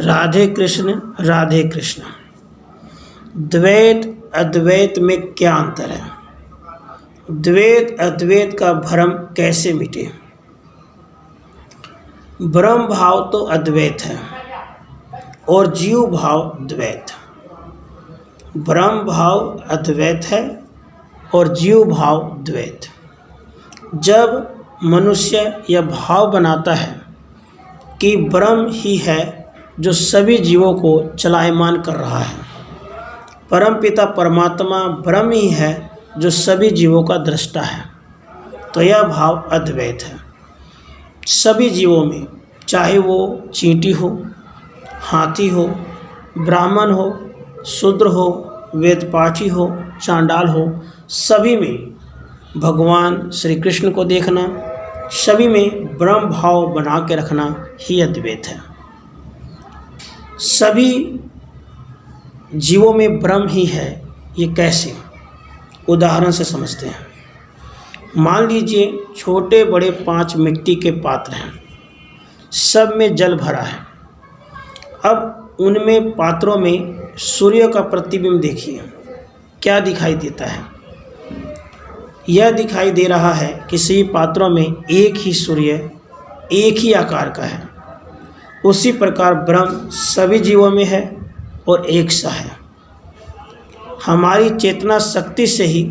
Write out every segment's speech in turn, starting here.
राधे कृष्ण राधे कृष्ण। द्वैत अद्वैत में क्या अंतर है? द्वैत अद्वैत का भ्रम कैसे मिटे? ब्रह्म भाव तो अद्वैत है और जीव भाव द्वैत। ब्रह्म भाव अद्वैत है और जीव भाव द्वैत। जब मनुष्य यह भाव बनाता है कि ब्रह्म ही है जो सभी जीवों को चलायमान कर रहा है, परमपिता परमात्मा ब्रह्म ही है जो सभी जीवों का दृष्टा है, तो यह भाव अद्वैत है। सभी जीवों में, चाहे वो चींटी हो, हाथी हो, ब्राह्मण हो, शूद्र हो, वेदपाठी हो, चांडाल हो, सभी में भगवान श्री कृष्ण को देखना, सभी में ब्रह्म भाव बना के रखना ही अद्वैत है। सभी जीवों में ब्रह्म ही है। ये कैसे? उदाहरण से समझते हैं। मान लीजिए छोटे बड़े 5 मिट्टी के पात्र हैं, सब में जल भरा है। अब उनमें पात्रों में सूर्य का प्रतिबिंब देखिए, क्या दिखाई देता है? यह दिखाई दे रहा है कि सभी पात्रों में एक ही सूर्य, एक ही आकार का है। उसी प्रकार ब्रह्म सभी जीवों में है और एक सा है। हमारी चेतना शक्ति से ही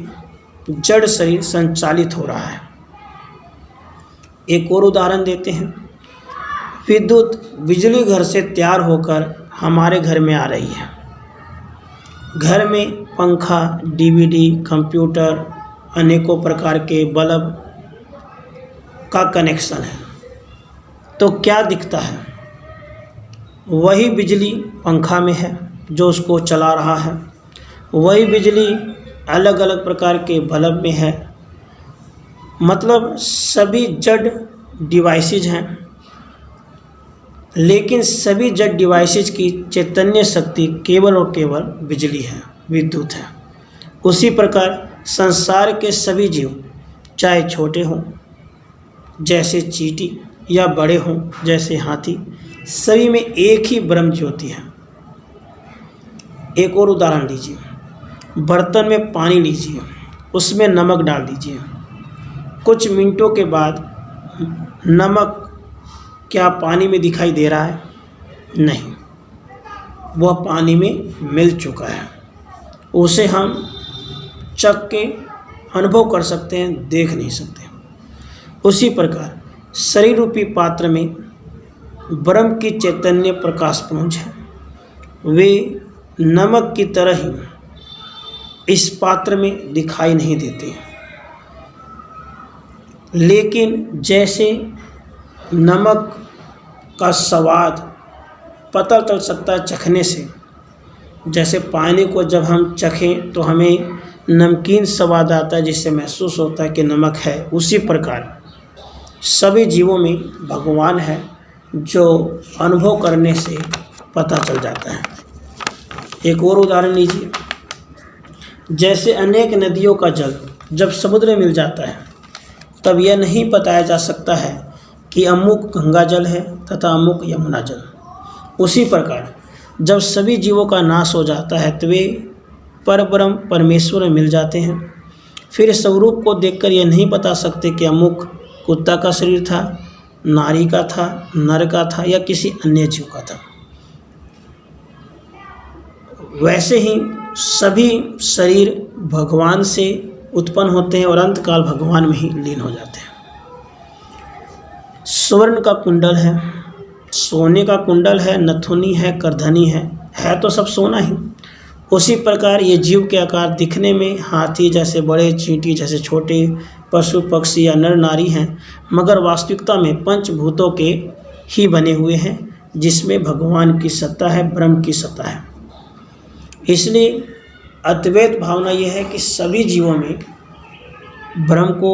जड़ शरीर संचालित हो रहा है। एक और उदाहरण देते हैं। विद्युत बिजली घर से तैयार होकर हमारे घर में आ रही है। घर में पंखा, डीवीडी, कंप्यूटर, अनेकों प्रकार के बल्ब का कनेक्शन है, तो क्या दिखता है? वही बिजली पंखा में है जो उसको चला रहा है, वही बिजली अलग अलग प्रकार के बल्ब में है। मतलब सभी जड़ डिवाइसेज हैं, लेकिन सभी जड़ डिवाइसेज की चैतन्य शक्ति केवल और केवल बिजली है, विद्युत है। उसी प्रकार संसार के सभी जीव, चाहे छोटे हों जैसे चींटी या बड़े हों जैसे हाथी, सभी में एक ही ब्रह्म ज्योति है। एक और उदाहरण लीजिए। बर्तन में पानी लीजिए, उसमें नमक डाल दीजिए। कुछ मिनटों के बाद नमक क्या पानी में दिखाई दे रहा है? नहीं, वह पानी में मिल चुका है। उसे हम चख के अनुभव कर सकते हैं, देख नहीं सकते। उसी प्रकार शरीर रूपी पात्र में ब्रह्म की चैतन्य प्रकाश पुंज है। वे नमक की तरह ही इस पात्र में दिखाई नहीं देते, लेकिन जैसे नमक का स्वाद पता चल सकता है चखने से, जैसे पानी को जब हम चखें तो हमें नमकीन स्वाद आता है, जिससे महसूस होता है कि नमक है, उसी प्रकार सभी जीवों में भगवान है जो अनुभव करने से पता चल जाता है। एक और उदाहरण लीजिए। जैसे अनेक नदियों का जल जब समुद्र में मिल जाता है, तब यह नहीं बताया जा सकता है कि अमुक गंगा जल है तथा अमुक यमुना जल। उसी प्रकार जब सभी जीवों का नाश हो जाता है तो वे परब्रह्म परमेश्वर में मिल जाते हैं। फिर स्वरूप को देखकर यह नहीं बता सकते कि अमुक कुत्ता का शरीर था, नारी का था, नर का था या किसी अन्य जीव का था। वैसे ही सभी शरीर भगवान से उत्पन्न होते हैं और अंतकाल भगवान में ही लीन हो जाते हैं। स्वर्ण का कुंडल है, सोने का कुंडल है, नथुनी है, करधनी है तो सब सोना ही। उसी प्रकार ये जीव के आकार दिखने में हाथी जैसे बड़े, चींटी जैसे छोटे, पशु पक्षी या नर नारी हैं, मगर वास्तविकता में पंचभूतों के ही बने हुए हैं, जिसमें भगवान की सत्ता है, ब्रह्म की सत्ता है। इसलिए अद्वैत भावना यह है कि सभी जीवों में ब्रह्म को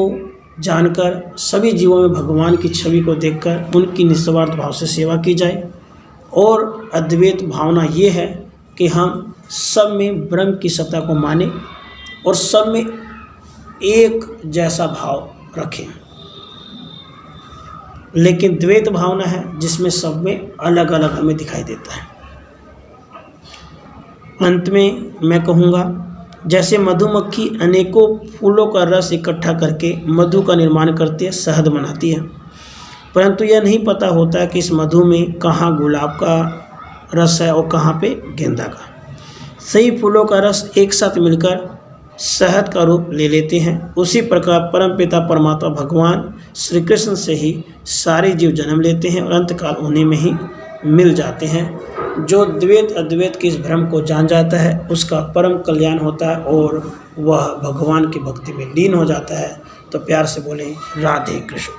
जानकर, सभी जीवों में भगवान की छवि को देखकर उनकी निस्वार्थ भाव से सेवा की जाए। और अद्वैत भावना ये है कि हम सब में ब्रह्म की सत्ता को माने और सब में एक जैसा भाव रखें। लेकिन द्वैत भावना है जिसमें सब में अलग अलग हमें दिखाई देता है। अंत में मैं कहूँगा, जैसे मधुमक्खी अनेकों फूलों का रस इकट्ठा करके मधु का निर्माण करती है, शहद बनाती है, परंतु यह नहीं पता होता कि इस मधु में कहाँ गुलाब का रस है और कहाँ पे गेंदा का। सही फूलों का रस एक साथ मिलकर शहद का रूप ले लेते हैं। उसी प्रकार परमपिता परमात्मा भगवान श्री कृष्ण से ही सारे जीव जन्म लेते हैं और अंतकाल उन्हीं में ही मिल जाते हैं। जो द्वैत अद्वैत के इस भ्रम को जान जाता है उसका परम कल्याण होता है और वह भगवान की भक्ति में लीन हो जाता है। तो प्यार से बोलें राधे कृष्ण।